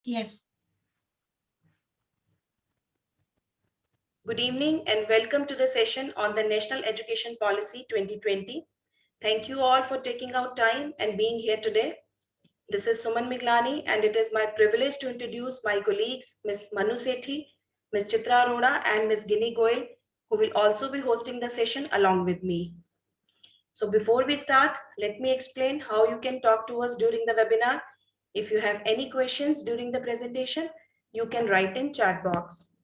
Yes. Good evening and welcome to the session on the National Education Policy 2020. Thank you all for taking out time and being here today. This is Suman Miglani and it is my privilege to introduce my colleagues Ms. Manu Sethi, Ms. Chitra Arora and Ms. Ginny Goyal, who will also be hosting the session along with me. So before we start, let me explain how you can talk to us during the webinar. If you have any questions during the presentation, you can write in chat box.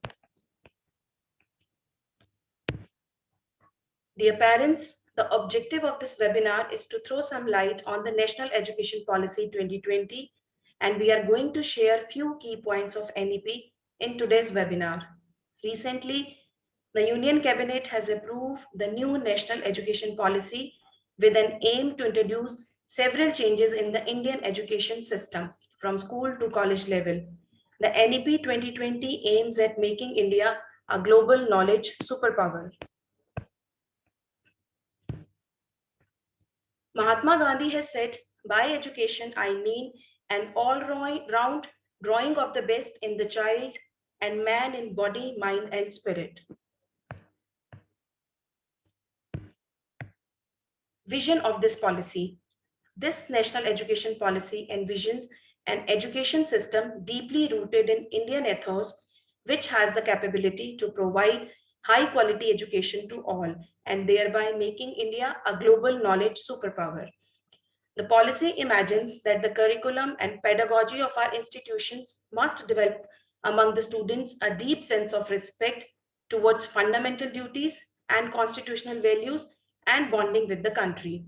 Dear parents, the objective of this webinar is to throw some light on the National Education Policy 2020, and we are going to share few key points of NEP in today's webinar. Recently, the Union Cabinet has approved the new National Education Policy with an aim to introduce several changes in the Indian education system from school to college level. The NEP 2020 aims at making India a global knowledge superpower. Mahatma Gandhi has said, by education, I mean an all round drawing of the best in the child and man in body, mind, and spirit. Vision of this policy. This national education policy envisions an education system deeply rooted in Indian ethos, which has the capability to provide high quality education to all and thereby making India a global knowledge superpower. The policy imagines that the curriculum and pedagogy of our institutions must develop among the students a deep sense of respect towards fundamental duties and constitutional values and bonding with the country.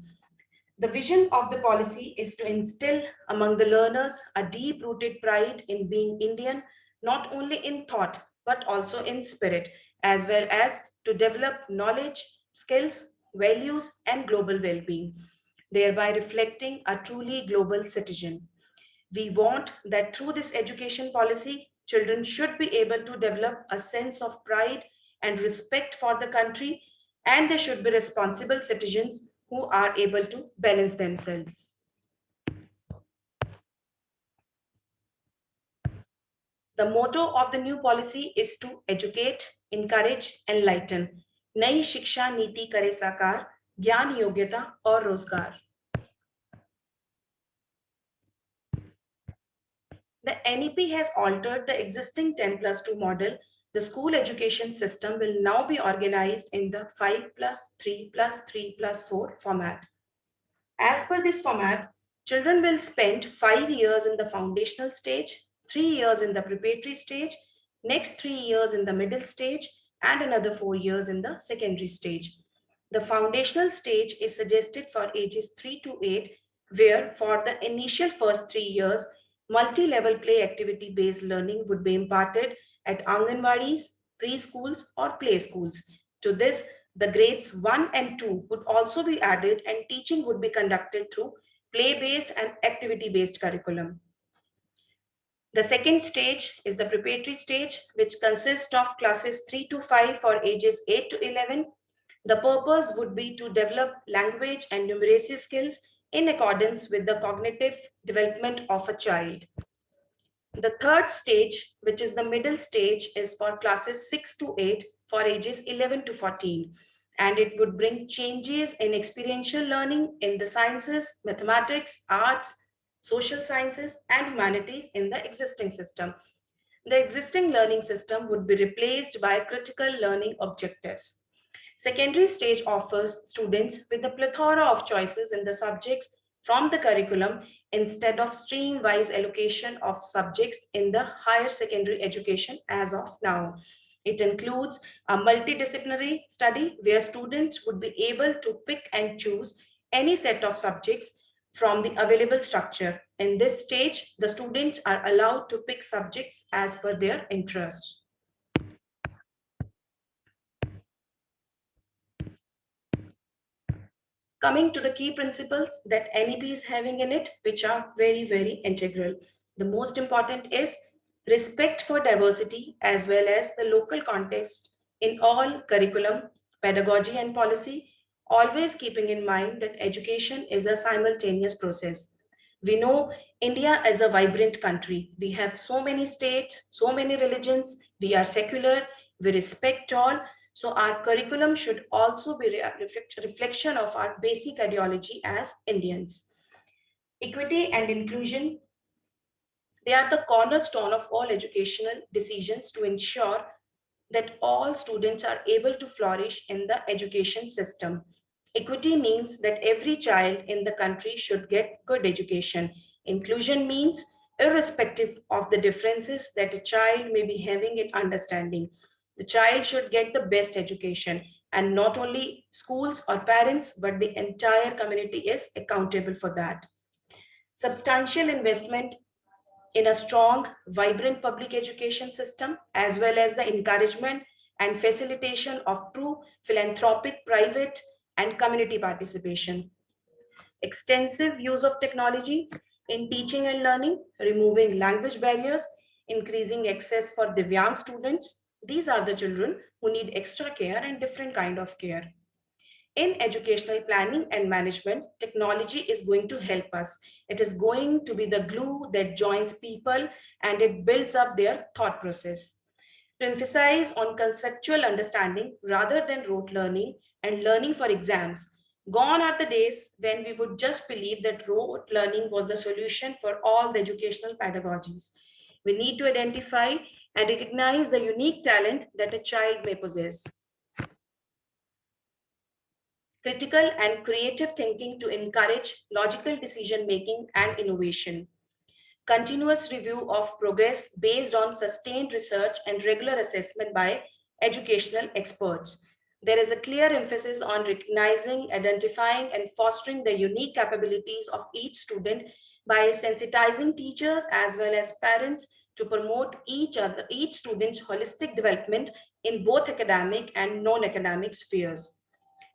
The vision of the policy is to instill among the learners a deep rooted pride in being Indian, not only in thought, but also in spirit, as well as to develop knowledge, skills, values, and global well being, thereby reflecting a truly global citizen. We want that through this education policy, children should be able to develop a sense of pride and respect for the country, and they should be responsible citizens who are able to balance themselves. The motto of the new policy is to educate, encourage, enlighten. नई शिक्षा नीति करे साकार, ज्ञान योग्यता और रोजगार. The NEP has altered the existing 10 plus 2 model. The school education system will now be organized in the 5 plus 3 plus 3 plus 4 format. As per this format, children will spend 5 years in the foundational stage, 3 years in the preparatory stage, next 3 years in the middle stage, and another 4 years in the secondary stage. The foundational stage is suggested for ages 3 to 8, where for the initial first 3 years, multi-level play activity based learning would be imparted at Anganwadis, preschools, or play schools. To this, the grades 1 and 2 would also be added, and teaching would be conducted through play based and activity based curriculum. The second stage is the preparatory stage, which consists of classes 3 to 5 for ages 8 to 11. The purpose would be to develop language and numeracy skills in accordance with the cognitive development of a child. The third stage, which is the middle stage, is for classes 6 to 8 for ages 11 to 14. And it would bring changes in experiential learning in the sciences, mathematics, arts, social sciences, and humanities in the existing system. The existing learning system would be replaced by critical learning objectives. Secondary stage offers students with a plethora of choices in the subjects from the curriculum instead of stream-wise allocation of subjects in the higher secondary education as of now. It includes a multidisciplinary study where students would be able to pick and choose any set of subjects from the available structure. In this stage, the students are allowed to pick subjects as per their interest. Coming to the key principles that NEP is having in it, which are very, very integral. The most important is respect for diversity as well as the local context in all curriculum, pedagogy, and policy, always keeping in mind that education is a simultaneous process. We know India is a vibrant country. We have so many states, so many religions. We are secular. We respect all. So our curriculum should also be a reflection of our basic ideology as Indians. Equity and inclusion, they are the cornerstone of all educational decisions to ensure that all students are able to flourish in the education system. Equity means that every child in the country should get good education. Inclusion means irrespective of the differences that a child may be having in understanding, the child should get the best education, and not only schools or parents, but the entire community is accountable for that. Substantial investment in a strong, vibrant public education system, as well as the encouragement and facilitation of true philanthropic private and community participation. Extensive use of technology in teaching and learning, removing language barriers, increasing access for Divyang students. These are the children who need extra care and different kind of care. In educational planning and management, technology is going to help us. It is going to be the glue that joins people and it builds up their thought process. To emphasize on conceptual understanding rather than rote learning and learning for exams, gone are the days when we would just believe that rote learning was the solution for all the educational pedagogies. We need to identify and recognize the unique talent that a child may possess. Critical and creative thinking to encourage logical decision making and innovation, continuous review of progress based on sustained research and regular assessment by educational experts. There is a clear emphasis on recognizing, identifying, and fostering the unique capabilities of each student by sensitizing teachers as well as parents to promote each student's holistic development in both academic and non-academic spheres.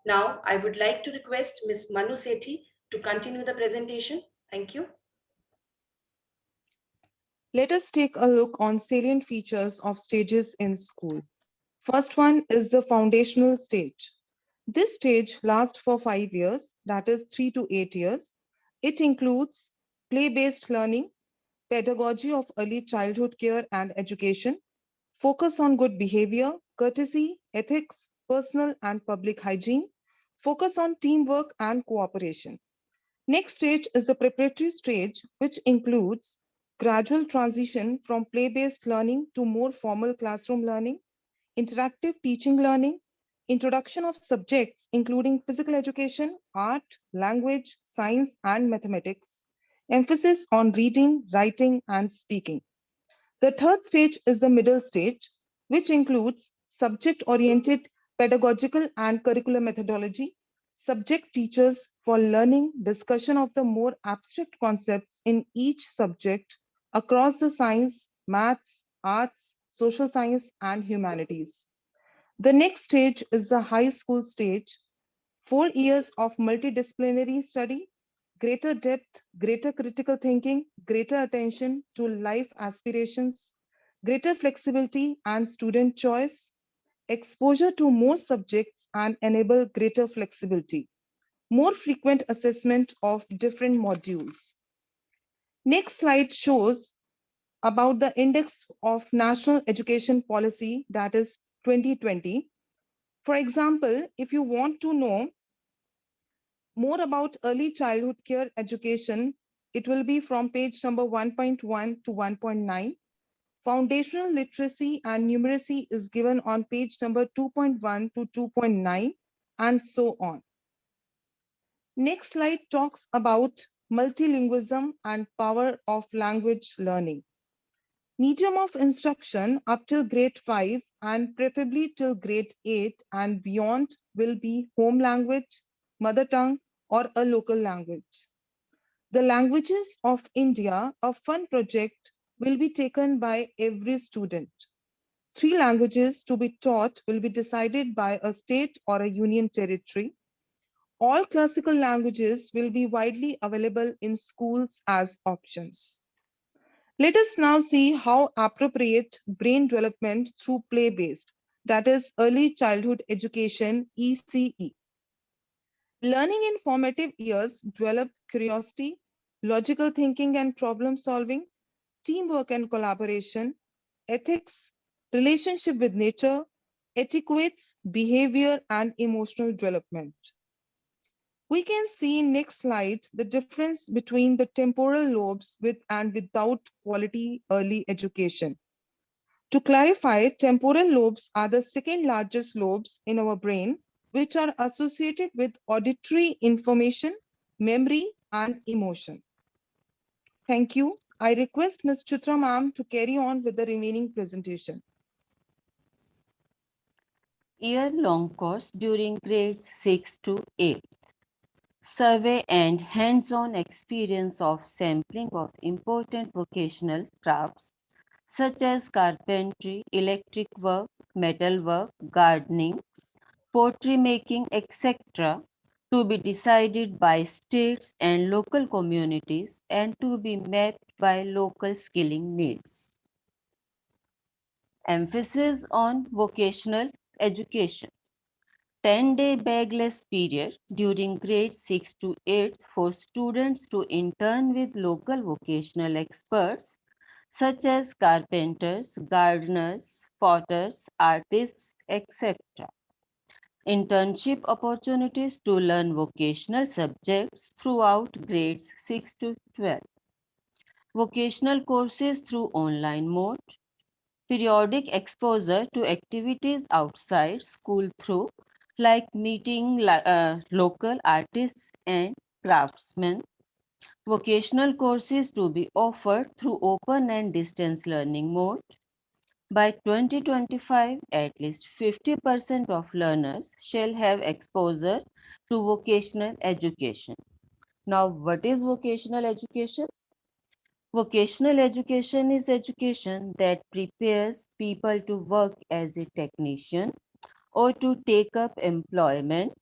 Now, I would like to request Ms. Manu Sethi to continue the presentation. Thank you. Let us take a look on salient features of stages in school. First one is the foundational stage. This stage lasts for 5 years, that is 3 to 8 years. It includes play-based learning, pedagogy of early childhood care and education, focus on good behavior, courtesy, ethics, personal and public hygiene, focus on teamwork and cooperation. Next stage is the preparatory stage, which includes gradual transition from play-based learning to more formal classroom learning, interactive teaching learning, introduction of subjects including physical education, art, language, science, and mathematics, emphasis on reading, writing, and speaking. The third stage is the middle stage, which includes subject-oriented pedagogical and curricular methodology, subject teachers for learning, discussion of the more abstract concepts in each subject across the science, maths, arts, social science, and humanities. The next stage is the high school stage, 4 years of multidisciplinary study, greater depth, greater critical thinking, greater attention to life aspirations, greater flexibility and student choice, exposure to more subjects and enable greater flexibility, more frequent assessment of different modules. Next slide shows about the Index of National Education Policy, that is 2020. For example, if you want to know more about early childhood care education, it will be from page number 1.1 to 1.9. Foundational literacy and numeracy is given on page number 2.1 to 2.9, and so on. Next slide talks about multilingualism and power of language learning. Medium of instruction up till grade 5 and preferably till grade 8 and beyond will be home language, mother tongue, or a local language. The Languages of India, a fun project, will be taken by every student. 3 languages to be taught will be decided by a state or a union territory. All classical languages will be widely available in schools as options. Let us now see how appropriate brain development through play-based, that is early childhood education, ECE. Learning in formative years develop curiosity, logical thinking and problem solving, teamwork and collaboration, ethics, relationship with nature, etiquettes, behavior, and emotional development. We can see in next slide the difference between the temporal lobes with and without quality early education. To clarify, temporal lobes are the second largest lobes in our brain, which are associated with auditory information, memory, and emotion. Thank you. I request Ms. Chitra ma'am to carry on with the remaining presentation. Year-long course during grades 6 to 8. Survey and hands-on experience of sampling of important vocational crafts such as carpentry, electric work, metal work, gardening, pottery making, etc., to be decided by states and local communities and to be mapped by local skilling needs. Emphasis on vocational education. 10-day bagless period during grades 6 to 8 for students to intern with local vocational experts such as carpenters, gardeners, potters, artists, etc. Internship opportunities to learn vocational subjects throughout grades 6 to 12. Vocational courses through online mode. Periodic exposure to activities outside school through like meeting local artists and craftsmen. Vocational courses to be offered through open and distance learning mode. By 2025, at least 50% of learners shall have exposure to vocational education. Now, what is vocational education? Vocational education is education that prepares people to work as a technician or to take up employment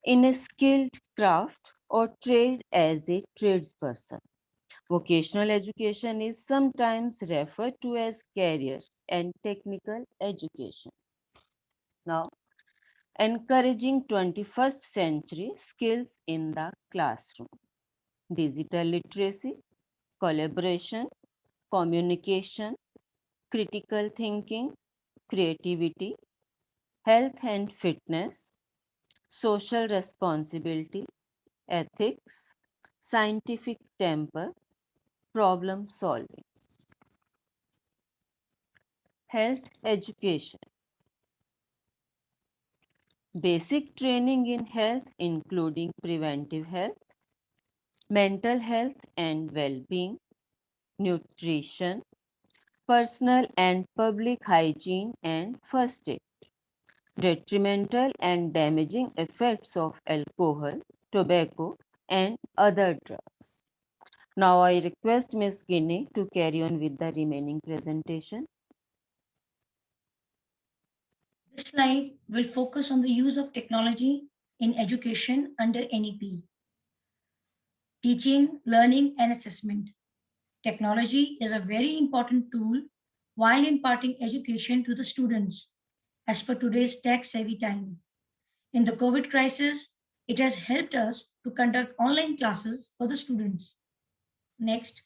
in a skilled craft or trade as a tradesperson. Vocational education is sometimes referred to as career and technical education. Now, encouraging 21st century skills in the classroom. Digital literacy, collaboration, communication, critical thinking, creativity, health and fitness, social responsibility, ethics, scientific temper, problem solving. Health education. Basic training in health including preventive health, mental health and well-being, nutrition, personal and public hygiene and first aid. Detrimental and damaging effects of alcohol, tobacco, and other drugs. Now I request Ms. Guinea to carry on with the remaining presentation. This slide will focus on the use of technology in education under NEP. Teaching, learning, and assessment. Technology is a very important tool while imparting education to the students as per today's tech-savvy time. In the COVID crisis, it has helped us to conduct online classes for the students. Next,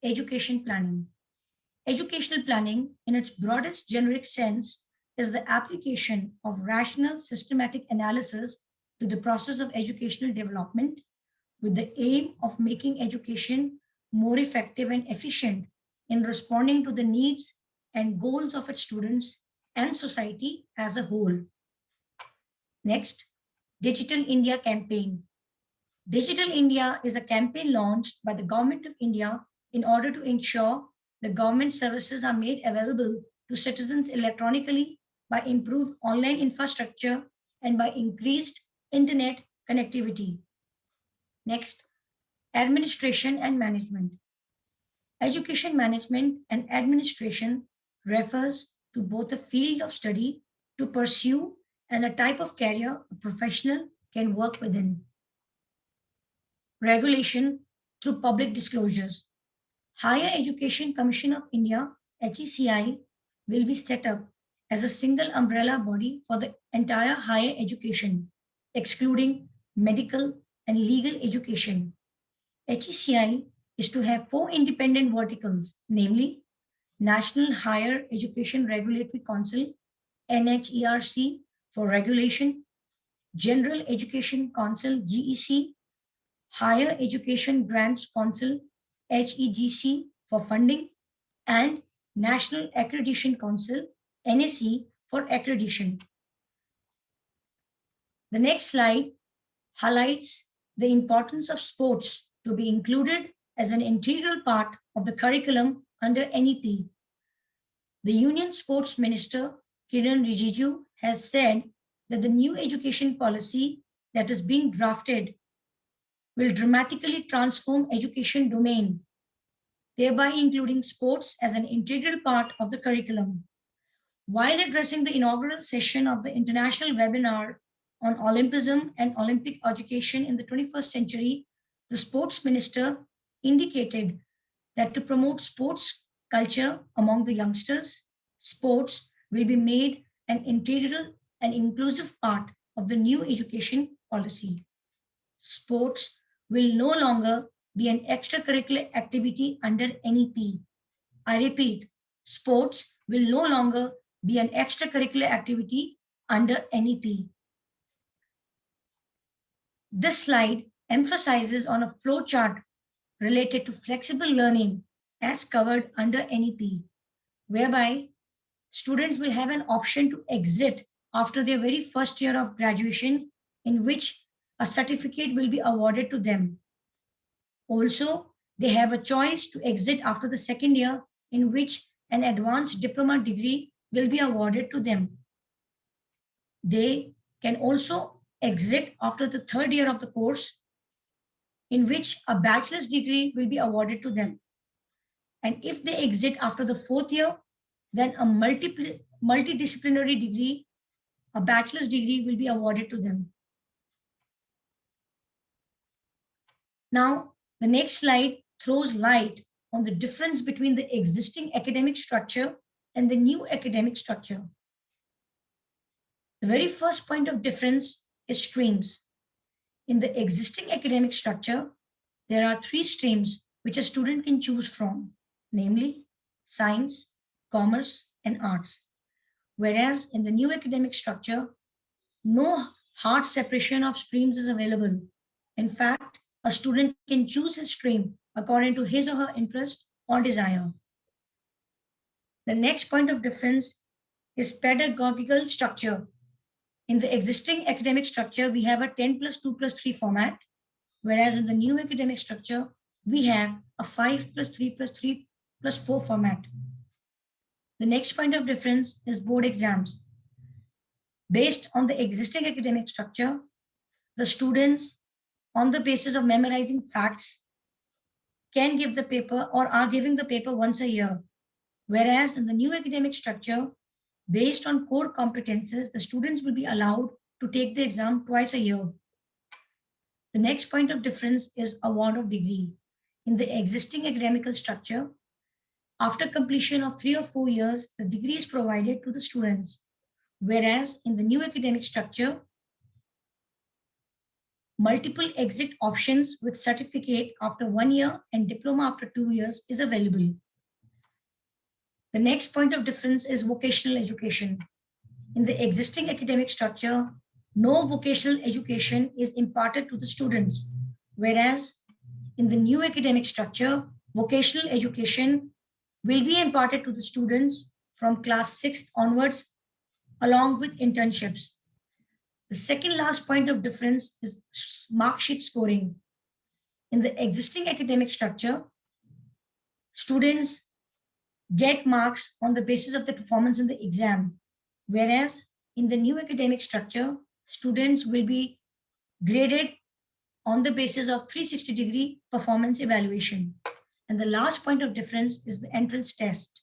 education planning. Educational planning, in its broadest generic sense, is the application of rational, systematic analysis to the process of educational development with the aim of making education more effective and efficient in responding to the needs and goals of its students and society as a whole. Next, Digital India campaign. Digital India is a campaign launched by the Government of India in order to ensure the government services are made available to citizens electronically by improved online infrastructure and by increased internet connectivity. Next, administration and management. Education management and administration refers to both a field of study to pursue and a type of career a professional can work within. Regulation through public disclosures. Higher Education Commission of India, HECI, will be set up as a single umbrella body for the entire higher education, excluding medical and legal education. HECI is to have 4 independent verticals, namely National Higher Education Regulatory Council, NHERC for regulation, General Education Council, GEC, Higher Education Grants Council, HEGC for funding, and National Accreditation Council, NAC for accreditation. The next slide highlights the importance of sports to be included as an integral part of the curriculum under NEP. The Union Sports Minister, Kiran Rijiju, has said that the new education policy that is being drafted will dramatically transform education domain, thereby including sports as an integral part of the curriculum. While addressing the inaugural session of the international webinar on Olympism and Olympic education in the 21st century, the sports minister indicated that to promote sports culture among the youngsters, sports will be made an integral and inclusive part of the new education policy. Sports will no longer be an extracurricular activity under NEP. I repeat, sports will no longer be an extracurricular activity under NEP. This slide emphasizes on a flow chart related to flexible learning as covered under NEP, whereby students will have an option to exit after their very first year of graduation, in which a certificate will be awarded to them. Also, they have a choice to exit after the second year, in which an advanced diploma degree will be awarded to them. They can also exit after the third year of the course, in which a bachelor's degree will be awarded to them. And if they exit after the fourth year, then a multidisciplinary degree, a bachelor's degree, will be awarded to them. Now, the next slide throws light on the difference between the existing academic structure and the new academic structure. The very first point of difference is streams. In the existing academic structure, there are 3 streams which a student can choose from, namely science, commerce, and arts. Whereas in the new academic structure, no hard separation of streams is available. In fact, a student can choose his stream according to his or her interest or desire. The next point of difference is pedagogical structure. In the existing academic structure, we have a 10+2+3 format, whereas in the new academic structure, we have a 5+3+3+4 format. The next point of difference is board exams. Based on the existing academic structure, the students, on the basis of memorizing facts, can give the paper or are giving the paper once a year. Whereas in the new academic structure, based on core competences, the students will be allowed to take the exam twice a year. The next point of difference is award of degree. In the existing academic structure, after completion of 3 or 4 years, the degree is provided to the students. Whereas in the new academic structure, multiple exit options with certificate after 1 year and diploma after 2 years is available. The next point of difference is vocational education. In the existing academic structure, no vocational education is imparted to the students, whereas in the new academic structure, vocational education will be imparted to the students from class 6th onwards, along with internships. The second last point of difference is mark sheet scoring. In the existing academic structure, students get marks on the basis of the performance in the exam, whereas in the new academic structure, students will be graded on the basis of 360-degree performance evaluation. And the last point of difference is the entrance test.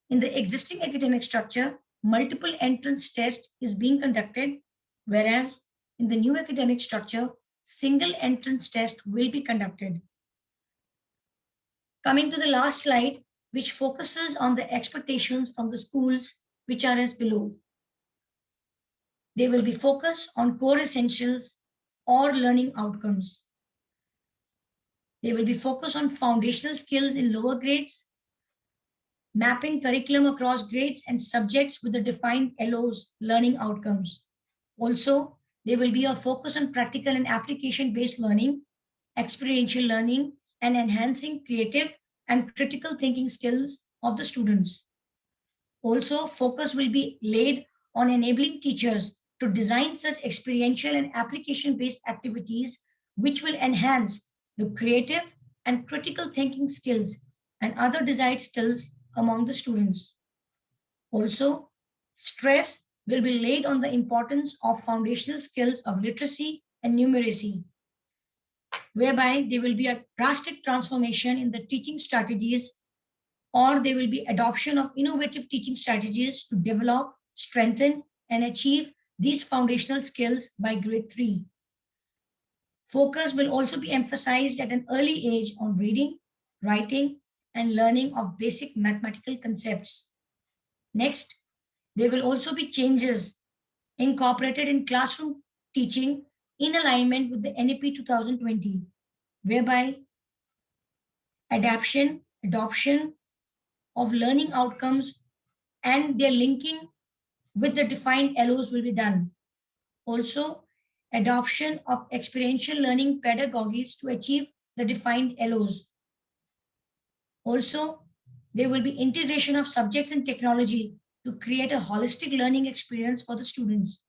In the existing academic structure, multiple entrance test is being conducted, whereas in the new academic structure, single entrance test will be conducted. Coming to the last slide, which focuses on the expectations from the schools, which are as below. They will be focused on core essentials or learning outcomes. They will be focused on foundational skills in lower grades, mapping curriculum across grades and subjects with the defined LOs, learning outcomes. Also, there will be a focus on practical and application-based learning, experiential learning, and enhancing creative and critical thinking skills of the students. Also, focus will be laid on enabling teachers to design such experiential and application-based activities which will enhance the creative and critical thinking skills and other desired skills among the students. Also, stress will be laid on the importance of foundational skills of literacy and numeracy, whereby there will be a drastic transformation in the teaching strategies, or there will be adoption of innovative teaching strategies to develop, strengthen, and achieve these foundational skills by grade 3. Focus will also be emphasized at an early age on reading, writing, and learning of basic mathematical concepts. Next, there will also be changes incorporated in classroom teaching in alignment with the NEP 2020, whereby adoption of learning outcomes and their linking with the defined LOs will be done. Also, adoption of experiential learning pedagogies to achieve the defined LOs. Also, there will be integration of subjects and technology to create a holistic learning experience for the students.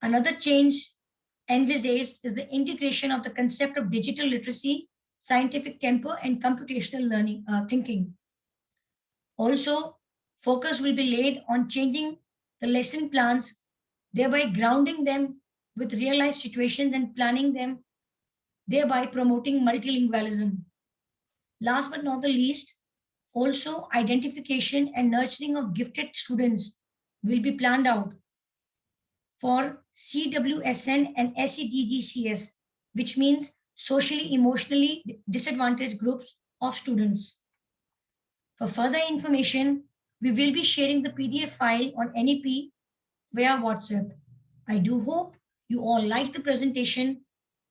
Another change envisaged is the integration of the concept of digital literacy, scientific temper, and computational learning thinking. Also, focus will be laid on changing the lesson plans, thereby grounding them with real life situations and planning them, thereby promoting multilingualism. Last but not the least, also identification and nurturing of gifted students will be planned out for CWSN and SEDGCS, which means socially emotionally disadvantaged groups of students. For further information, we will be sharing the PDF file on NEP via WhatsApp. I do hope you all like the presentation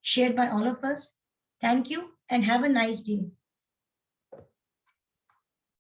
shared by all of us. Thank you and have a nice day.